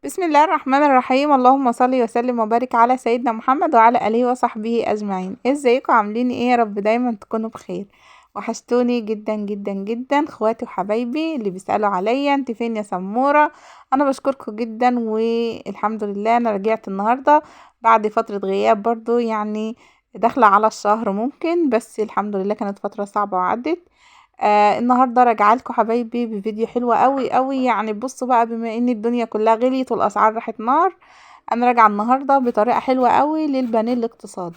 بسم الله الرحمن الرحيم. اللهم صل وسلم وبارك على سيدنا محمد وعلى اله وصحبه اجمعين. ازيكم عاملين ايه؟ يا رب دايما تكونوا بخير. وحشتوني جدا جدا جدا اخواتي وحبايبي اللي بيسالوا عليا انت فين يا سموره. انا بشكركم جدا والحمد لله انا رجعت النهارده بعد فتره غياب برضو يعني داخله على الشهر ممكن، بس الحمد لله كانت فتره صعبه وعدت. النهارده راجعه لكم حبايبي بفيديو حلو قوي قوي. يعني بصوا بقى، بما ان الدنيا كلها غليت والاسعار راحت نار، انا راجعه النهارده بطريقه حلوه قوي للبانيه الاقتصادي.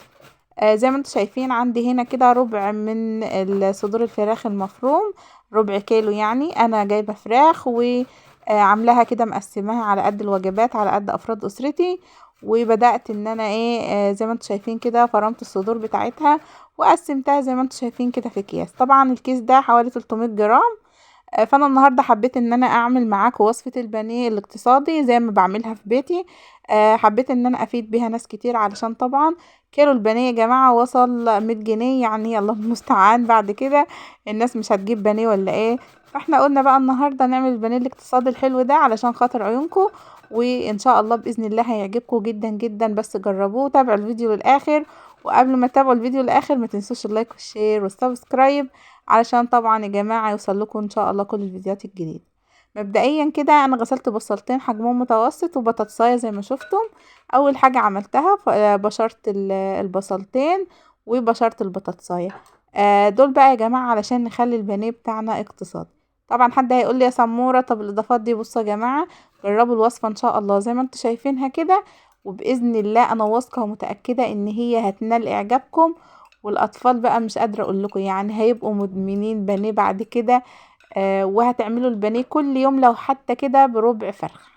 زي ما انتم شايفين عندي هنا كده ربع من صدور الفراخ المفروم، ربع كيلو. يعني انا جايبه فراخ وعاملاها كده مقسماها على قد الوجبات على قد افراد اسرتي. وبدات ان انا ايه زي ما انتم شايفين كده فرمت الصدور بتاعتها وقسمتها زي ما انتم شايفين كده في اكياس. طبعا الكيس ده حوالي 300 جرام. فانا النهارده حبيت ان انا اعمل معاكم وصفه البانيه الاقتصادي زي ما بعملها في بيتي. حبيت ان انا افيد بيها ناس كتير، علشان طبعا كيلو البانيه يا جماعه وصل 100 جنيه. يعني الله المستعان، بعد كده الناس مش هتجيب بانيه ولا ايه؟ فاحنا قلنا بقى النهارده نعمل البانيه الاقتصادي الحلو ده علشان خاطر عيونكم، وان شاء الله باذن الله هيعجبكم جدا جدا. بس جربوه، تابعوا الفيديو للاخر. وقبل ما تتابعوا الفيديو للاخر ما تنسوش اللايك والشير والسبسكرايب، علشان طبعا يا جماعة يوصل لكم ان شاء الله كل الفيديوهات الجديدة. مبدئيا كده انا غسلت بصلتين حجمهم متوسط وبطاطساية زي ما شفتم. اول حاجة عملتها بشرت البصلتين وبشرت البطاطساية. دول بقى يا جماعة علشان نخلي البانيه بتاعنا اقتصادي. طبعا حد هيقول لي يا سمورة طب الاضافات دي؟ بصوا يا جماعة، جربوا الوصفة ان شاء الله زي ما انتم شايفينها كده، وباذن الله انا واثقة ومتأكدة ان هي هتنال اعجابكم. والاطفال بقى مش قادره اقول لكم، يعني هيبقوا مدمنين بانيه بعد كده. وهتعملوا البانيه كل يوم لو حتى كده بربع فرخه.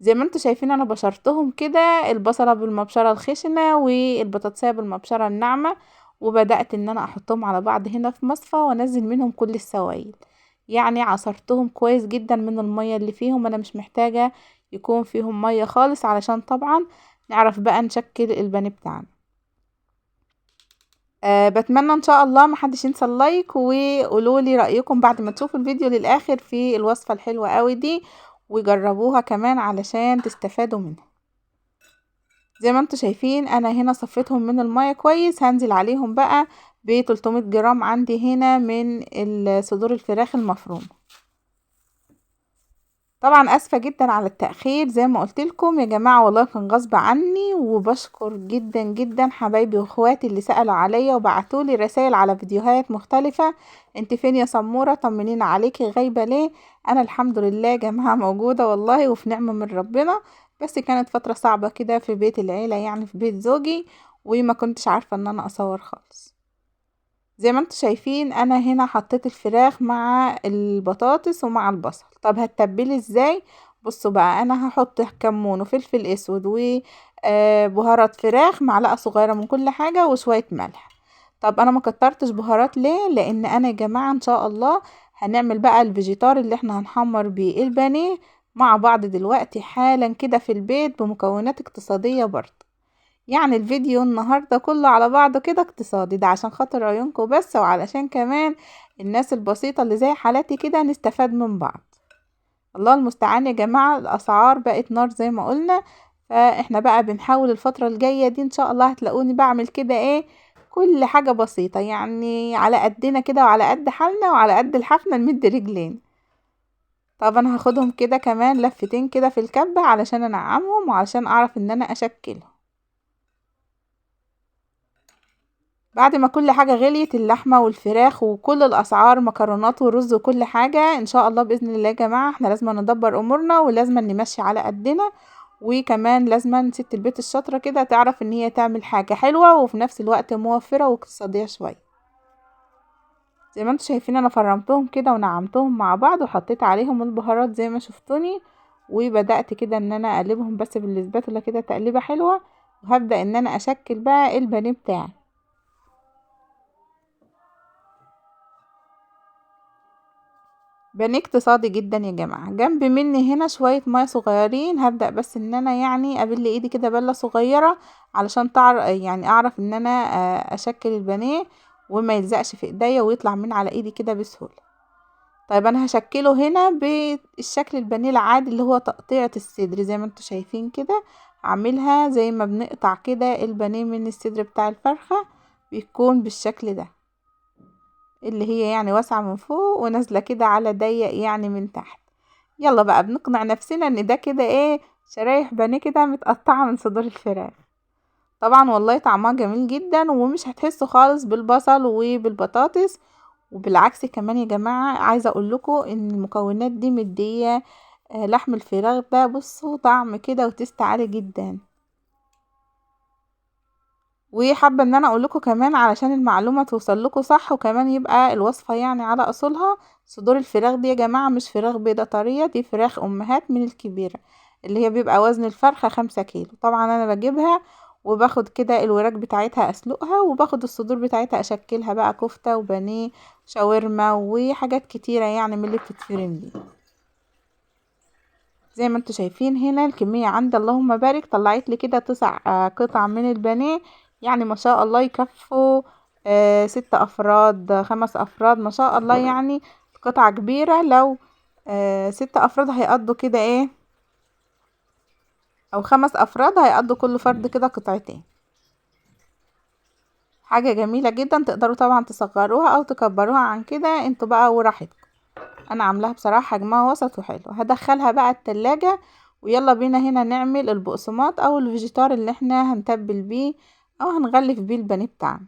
زي ما انتوا شايفين انا بشرتهم كده، البصله بالمبشره الخشنه والبطاطسيه بالمبشره الناعمه. وبدات ان انا احطهم على بعض هنا في مصفى وانزل منهم كل السوائل. يعني عصرتهم كويس جدا من الميه اللي فيهم، انا مش محتاجه يكون فيهم ميه خالص، علشان طبعا نعرف بقى نشكل البانيه بتاعنا. بتمنى ان شاء الله محدش ينسى اللايك، وقولوا لي رأيكم بعد ما تشوفوا الفيديو للآخر في الوصفة الحلوة قوي دي، وجربوها كمان علشان تستفادوا منها. زي ما انتوا شايفين انا هنا صفيتهم من المية كويس، هنزل عليهم بقى ب 300 جرام عندي هنا من صدور الفراخ المفرومة. طبعا اسفة جدا على التأخير، زي ما قلت لكم يا جماعة والله كان غصب عني. وبشكر جدا جدا حبايبي واخواتي اللي سألوا عليا وبعتولي رسائل على فيديوهات مختلفة. انت فين يا سمورة؟ طمنينا عليكي، غايبة ليه؟ انا الحمد لله يا جماعة موجودة والله وفي نعمة من ربنا. بس كانت فترة صعبة كده في بيت العيلة، يعني في بيت زوجي، وما كنتش عارفة ان انا اصور خالص. زي ما انتوا شايفين انا هنا حطيت الفراخ مع البطاطس ومع البصل. طب هتتبلي ازاي؟ بصوا بقى، انا هحط كمون وفلفل اسود وبهارات فراخ، معلقة صغيرة من كل حاجة وشوية ملح. طب انا ما كترتش بهارات ليه؟ لان انا يا جماعة ان شاء الله هنعمل بقى الفيجيتار اللي احنا هنحمر بيه البانيه مع بعض دلوقتي حالا كده في البيت بمكونات اقتصادية برضه. يعني الفيديو النهاردة كله على بعضه كده اقتصادي، ده عشان خاطر عيونكم بس، وعلشان كمان الناس البسيطة اللي زي حالاتي كده نستفاد من بعض. الله المستعان يا جماعة، الأسعار بقت نار زي ما قلنا. فاحنا بقى بنحاول الفترة الجاية دي ان شاء الله هتلاقوني بعمل كده ايه، كل حاجة بسيطة يعني على قدنا كده وعلى قد حالنا وعلى قد الحفنة نمد رجلين. طب انا هاخدهم كده كمان لفتين كده في الكبة علشان انعمهم وعلشان اعرف ان انا اشكلهم. بعد ما كل حاجة غليت، اللحمة والفراخ وكل الأسعار، مكرونات ورز وكل حاجة، إن شاء الله بإذن الله يا جماعة احنا لازم ندبر أمورنا ولازم نمشي على قدنا. وكمان لازم ست البيت الشاطرة كده تعرف إن هي تعمل حاجة حلوة وفي نفس الوقت موفرة واقتصادية شوية. زي ما انتوا شايفين أنا فرمتهم كده ونعمتهم مع بعض وحطيت عليهم البهارات زي ما شفتوني. وبدأت كده إن أنا أقلبهم بس بالسباتولا كده تقليبة حلوة. وهبدأ إن أنا أشكل بقى البانيه بتاعي. بانيه اقتصادي جدا يا جماعة. جنب مني هنا شوية مية صغيرين، هبدأ بس ان انا يعني ابل ايدي كده بلة صغيرة علشان يعني اعرف ان انا اشكل البانيه وما يلزقش في ايديا ويطلع من على ايدي كده بسهولة. طيب انا هشكله هنا بالشكل البانيه العادي اللي هو تقطيعة الصدر زي ما انتوا شايفين كده. هعملها زي ما بنقطع كده البانيه من الصدر بتاع الفرخة، بيكون بالشكل ده، اللي هي يعني واسعة من فوق ونازلة كده على ضيق يعني من تحت. يلا بقى بنقنع نفسنا ان ده كده ايه، شرايح بانيه كده متقطعة من صدور الفراخ. طبعا والله طعمها جميل جدا، ومش هتحسوا خالص بالبصل وبالبطاطس. وبالعكس كمان يا جماعة عايزة اقول لكم ان المكونات دي مدية لحم الفراخ ده بصوا طعم كده وتست عالي جدا. وحابة ان انا اقول لكم كمان علشان المعلومة توصل لكم صح، وكمان يبقى الوصفة يعني على اصولها. صدور الفراخ دي يا جماعة مش فراخ بيضة طرية، دي فراخ امهات من الكبيرة، اللي هي بيبقى وزن الفرخة 5 كيلو. طبعا انا بجيبها وباخد كده الوراك بتاعتها اسلقها، وباخد الصدور بتاعتها اشكلها بقى كفتة وبانيه شاورما وحاجات كتيرة يعني من اللي بتتفرم دي. زي ما انتوا شايفين هنا الكمية عند اللهم بارك طلعت لي كده 9 قطع من البانيه، يعني ما شاء الله يكفوا 6 أفراد 5 أفراد ما شاء الله يعني. قطعة كبيرة، لو 6 أفراد هيقضوا كده ايه، أو 5 أفراد هيقضوا كل فرد كده قطعتين. حاجة جميلة جدا، تقدروا طبعا تصغروها أو تكبروها عن كده انتوا بقى وراحتكم. انا عاملاها بصراحة حجمها وسط وحلو. هدخلها بقى التلاجة، ويلا بينا هنا نعمل البقسماط او الفيجيتار اللي احنا هنتبل بيه او هنغلف بيه البانيه بتاعنا.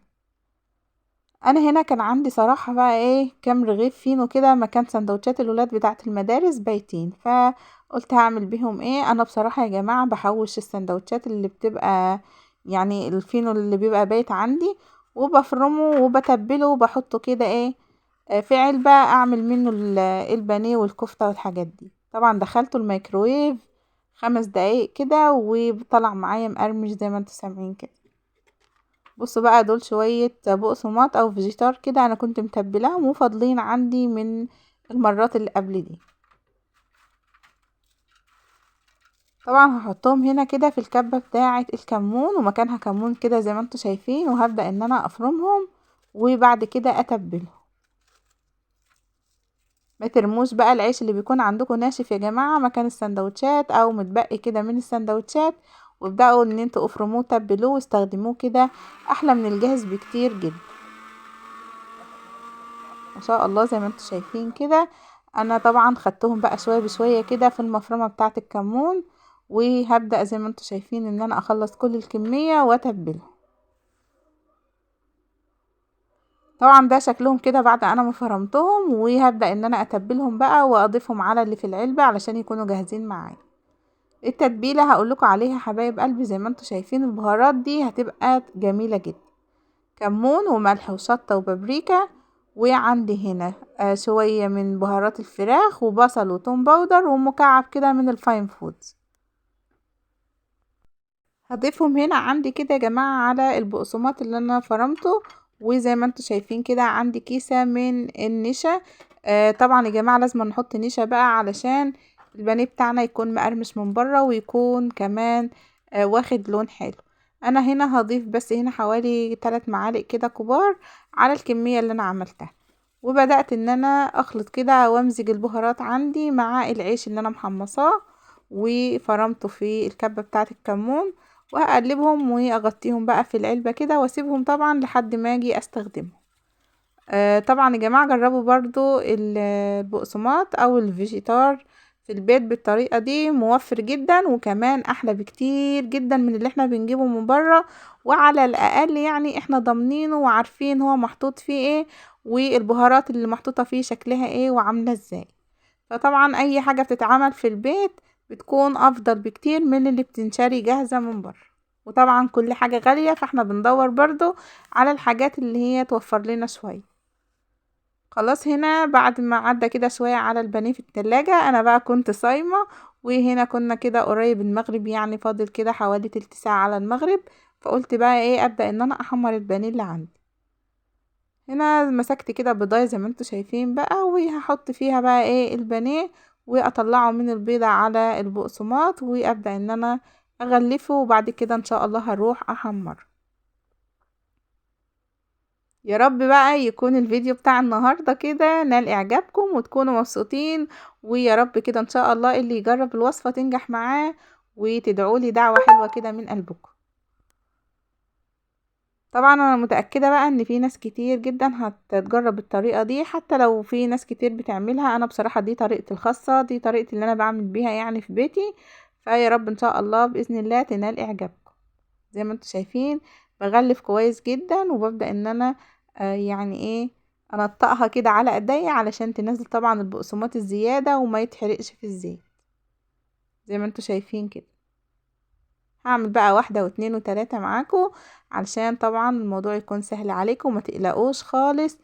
انا هنا كان عندي صراحة بقى ايه كام رغيف فينو كده مكان سندوتشات الولاد بتاعة المدارس بايتين، فقلت هعمل بيهم ايه. انا بصراحة يا جماعة بحوش السندوتشات اللي بتبقى يعني الفينو اللي بيبقى بايت عندي، وبفرمه وبتبله وبحطه كده ايه في علبة اعمل منه البانيه والكفتة والحاجات دي. طبعا دخلته الميكرويف 5 دقايق كده وطلع معايا مقرمش زي ما انتوا سامعين كده. بصوا بقى دول شوية بقسماط او فيجيتار كده انا كنت متبلاهم وفاضلين عندي من المرات اللي قبل دي. طبعا هحطهم هنا كده في الكبة بتاعة الكمون، ومكانها كمون كده زي ما انتوا شايفين، وهبدأ ان انا افرمهم وبعد كده اتبلهم. ما ترموش بقى العيش اللي بيكون عندكم ناشف يا جماعة مكان السندوتشات او متبقي كده من السندوتشات، وابدأوا ان انتوا افرموه تبلوه واستخدموه كده، احلى من الجاهز بكتير جدا. ما شاء الله زي ما انتوا شايفين كده. انا طبعا خدتهم بقى شوية بشوية كده في المفرمة بتاعة الكمون، وهبدأ زي ما انتوا شايفين ان انا اخلص كل الكمية واتبلهم. طبعا ده شكلهم كده بعد انا ما فرمتهم، وهبدأ ان انا اتبلهم بقى واضيفهم على اللي في العلبة علشان يكونوا جاهزين معايا. التتبيلة هقولكوا عليها حبايب قلبي، زي ما انتوا شايفين البهارات دي هتبقى جميلة جدا. كمون وملح وشطة وبابريكا، وعندي هنا شوية من بهارات الفراخ وبصل وتوم باودر ومكعب كده من الفاين فودز. هضيفهم هنا عندي كده يا جماعة على البقسماط اللي انا فرمته. وزي ما انتوا شايفين كده عندي كيسة من النشا. طبعا يا جماعة لازم نحط نشا بقى علشان البانيه بتاعنا يكون مقرمش من بره ويكون كمان واخد لون حلو. انا هنا هضيف بس هنا حوالي 3 معالق كده كبار على الكمية اللي انا عملتها. وبدأت ان انا اخلط كده وامزج البهارات عندي مع العيش اللي انا محمصاه وفرمته في الكبة بتاعة الكمون، وهقلبهم واغطيهم بقى في العلبة كده واسيبهم طبعا لحد ما اجي استخدمهم. طبعا يا جماعة جربوا برضو البقسماط او الفيجيتار في البيت بالطريقة دي، موفر جدا وكمان احلى بكتير جدا من اللي احنا بنجيبه من بره. وعلى الاقل يعني احنا ضامنينه وعارفين هو محطوط فيه ايه، والبهارات اللي محطوطة فيه شكلها ايه وعاملة ازاي. فطبعا اي حاجة بتتعمل في البيت بتكون افضل بكتير من اللي بتنشري جاهزة من بره. وطبعا كل حاجة غالية، فاحنا بندور برضو على الحاجات اللي هي توفر لنا شوية. خلاص هنا بعد ما عدى كده شوية على البانيه في التلاجة، انا بقى كنت صايمة، وهنا كنا كده قريب المغرب يعني فاضل كده حوالي تلت ساعة على المغرب. فقلت بقى ايه ابدأ ان انا احمر البانيه اللي عندي. هنا مسكت كده بيضاية زي ما انتوا شايفين بقى، وهحط فيها بقى ايه البانيه، واطلعه من البيضة على البقسماط وابدأ ان انا اغلفه، وبعد كده ان شاء الله هروح احمر. يا رب بقى يكون الفيديو بتاع النهاردة كده نال اعجابكم وتكونوا مبسوطين، ويا رب كده ان شاء الله اللي يجرب الوصفة تنجح معاه، وتدعولي دعوة حلوة كده من قلبكم. طبعا انا متأكدة بقى ان في ناس كتير جدا هتجرب الطريقة دي، حتى لو في ناس كتير بتعملها. انا بصراحة دي طريقتي الخاصة، دي طريقتي اللي انا بعمل بيها يعني في بيتي. فيا رب ان شاء الله بإذن الله تنال اعجابكم. زي ما انتم شايفين بغلف كويس جدا، وببدأ ان انا يعني ايه انطقها كده على ايديا علشان تنزل طبعا البقسماط الزيادة وما يتحرقش في الزيت. زي ما انتم شايفين كده هعمل بقى واحدة واتنين وتلاتة معاكم، علشان طبعا الموضوع يكون سهل عليكم وما تقلقوش خالص.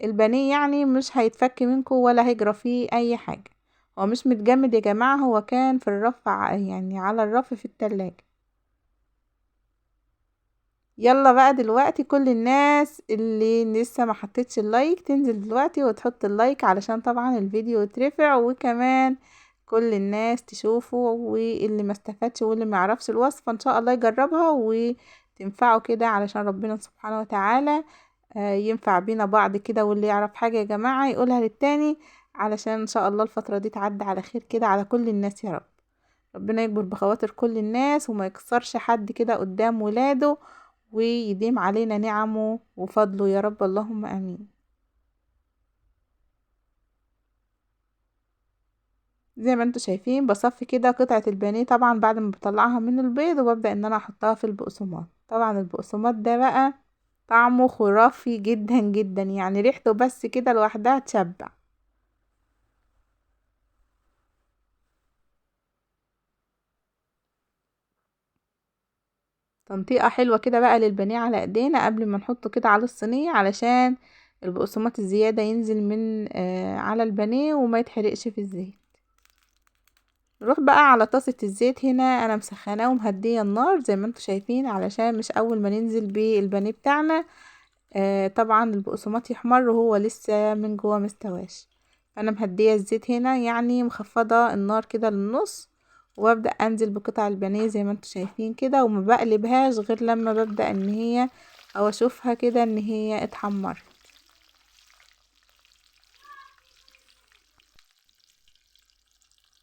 البانيه يعني مش هيتفك منكم ولا هيجرى فيه اي حاجة. هو مش متجمد يا جماعة، هو كان في الرف يعني على الرف في التلاجة. يلا بقى دلوقتي كل الناس اللي لسه ما حطتش اللايك تنزل دلوقتي وتحط اللايك، علشان طبعا الفيديو يترفع، وكمان كل الناس تشوفه، واللي ما استفادش واللي ما يعرفش الوصفة ان شاء الله يجربها وتنفعه كده، علشان ربنا سبحانه وتعالى ينفع بينا بعض كده. واللي يعرف حاجة يا جماعة يقولها للتاني، علشان ان شاء الله الفترة دي تعدي على خير كده على كل الناس يا رب. ربنا يكبر بخواطر كل الناس وما يكسرش حد كده قدام ولاده، ويديم علينا نعمه وفضله يا رب، اللهم امين. زي ما انتوا شايفين بصفي كده قطعة البانيه طبعا بعد ما بطلعها من البيض، وببدأ ان انا احطها في البقسماط. طبعا البقسماط ده بقى طعمه خرافي جدا جدا، يعني ريحته بس كده لوحدها تشبع. تنطيقة حلوة كده بقى للبانيه على ايدينا قبل ما نحطه كده على الصينية، علشان البقسماط الزيادة ينزل من على البانيه وما يتحرقش في الزيت. نروح بقى على طاسة الزيت، هنا انا مسخناه ومهدية النار زي ما انتوا شايفين، علشان مش اول ما ننزل بالبانيه بتاعنا طبعا البقسماط يحمر وهو لسه من جوه مستواش. فانا مهدية الزيت هنا، يعني مخفضة النار كده للنص، وابدأ انزل بقطع البانيه زي ما انتوا شايفين كده، وما بقلبهاش غير لما ببدأ ان هي او اشوفها كده ان هي اتحمرت.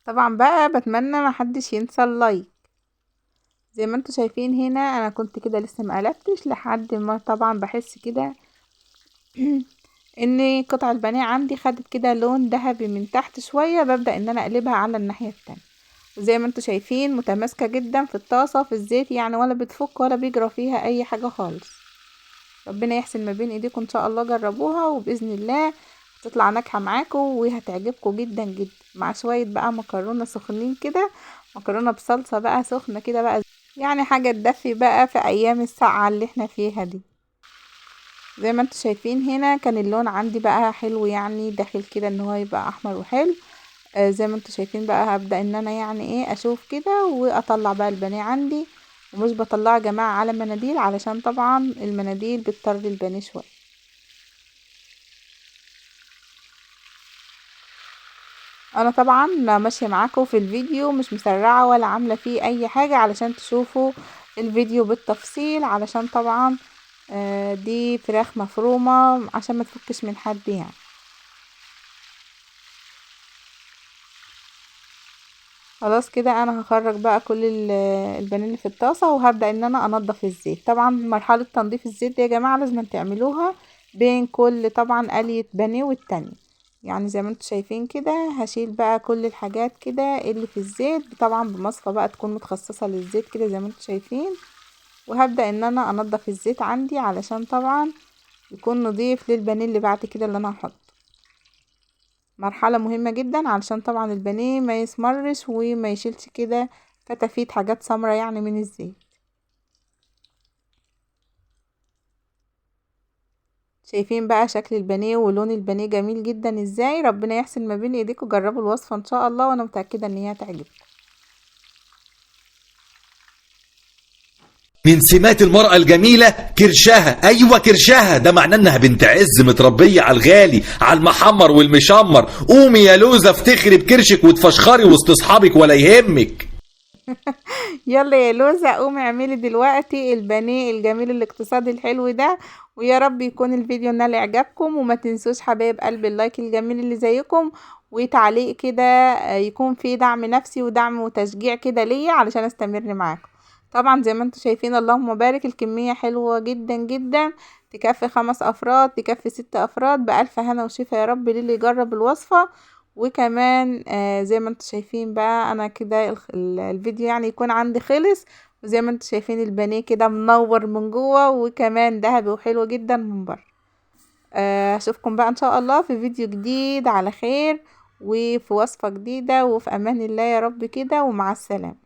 طبعا بقى بتمنى محدش ينسى اللايك. زي ما انتوا شايفين هنا انا كنت كده لسه مقلبتش لحد ما طبعا بحس كده ان قطع البانيه عندي خدت كده لون ذهبي من تحت شوية، ببدأ ان انا اقلبها على الناحية التانية. وزي ما انتوا شايفين متماسكة جدا في الطاسة في الزيت، يعني ولا بتفك ولا بيجرى فيها اي حاجة خالص. ربنا يحسن ما بين ايديكم ان شاء الله، جربوها وباذن الله تطلع ناجحة معاكم وهتعجبكم جدا جدا، مع شوية بقى مكرونة سخنين كده، مكرونة بصلصة بقى سخنة كده بقى، يعني حاجة تدفي بقى في ايام الساعة اللي احنا فيها دي. زي ما انتوا شايفين هنا كان اللون عندي بقى حلو، يعني داخل كده ان هو يبقى احمر وحلو. زي ما انتوا شايفين بقى هبدأ ان انا يعني ايه اشوف كده واطلع بقى البانيه عندي، ومش بطلعه يا جماعة على مناديل، علشان طبعا المناديل بتطري البانيه شوية. انا طبعا ماشية معاكم في الفيديو مش مسرعة ولا عاملة فيه اي حاجة، علشان تشوفوا الفيديو بالتفصيل، علشان طبعا دي فراخ مفرومة عشان ما تفكش من حد يعني. خلاص كده انا هخرج بقى كل البانيه اللي في الطاسه، وهبدا ان انا انضف الزيت. طبعا مرحله تنظيف الزيت دي يا جماعه لازم تعملوها بين كل طبعا قليه بانيه والتانية. يعني زي ما انتم شايفين كده هشيل بقى كل الحاجات كده اللي في الزيت، طبعا بمصفى بقى تكون متخصصه للزيت كده زي ما انتم شايفين. وهبدا ان انا انضف الزيت عندي علشان طبعا يكون نضيف للبانيه اللي بعد كده اللي انا هحطه. مرحلة مهمة جدا علشان طبعا البانيه ما يسمرش وما يشيلش كده فتافيت حاجات سمرة يعني من الزيت. شايفين بقى شكل البانيه ولون البانيه جميل جدا ازاي. ربنا يحسن ما بين ايديكم، جربوا الوصفة ان شاء الله، وانا متأكدة ان هي هتعجبكم. من سمات المرأة الجميلة كرشها، أيوة كرشها، ده معناه إنها بنت عز متربية على الغالي، على المحمر والمشمر. قومي يا لوزة افتخري بكرشك وتفشخري وسط أصحابك ولا يهمك. يلا يا لوزة قومي اعملي دلوقتي البانيه الجميل الاقتصادي الحلو ده، ويا رب يكون الفيديو نال اعجابكم، وما تنسوش حبايب قلب اللايك الجميل اللي زيكم، وتعليق كده يكون فيه دعم نفسي ودعم وتشجيع كده ليا علشان استمر معاكم. طبعا زي ما انتم شايفين اللهم بارك الكمية حلوة جدا جدا، تكفي 5 افراد تكفي 6 افراد بألف هنا وشفا يا رب للي يجرب الوصفة. وكمان زي ما انتم شايفين بقى انا كده الفيديو يعني يكون عندي خلص، وزي ما انتم شايفين البانيه كده منور من جوه وكمان ذهبي وحلو جدا من بره. اشوفكم بقى ان شاء الله في فيديو جديد على خير، وفي وصفة جديدة، وفي امان الله يا رب كده، ومع السلامة.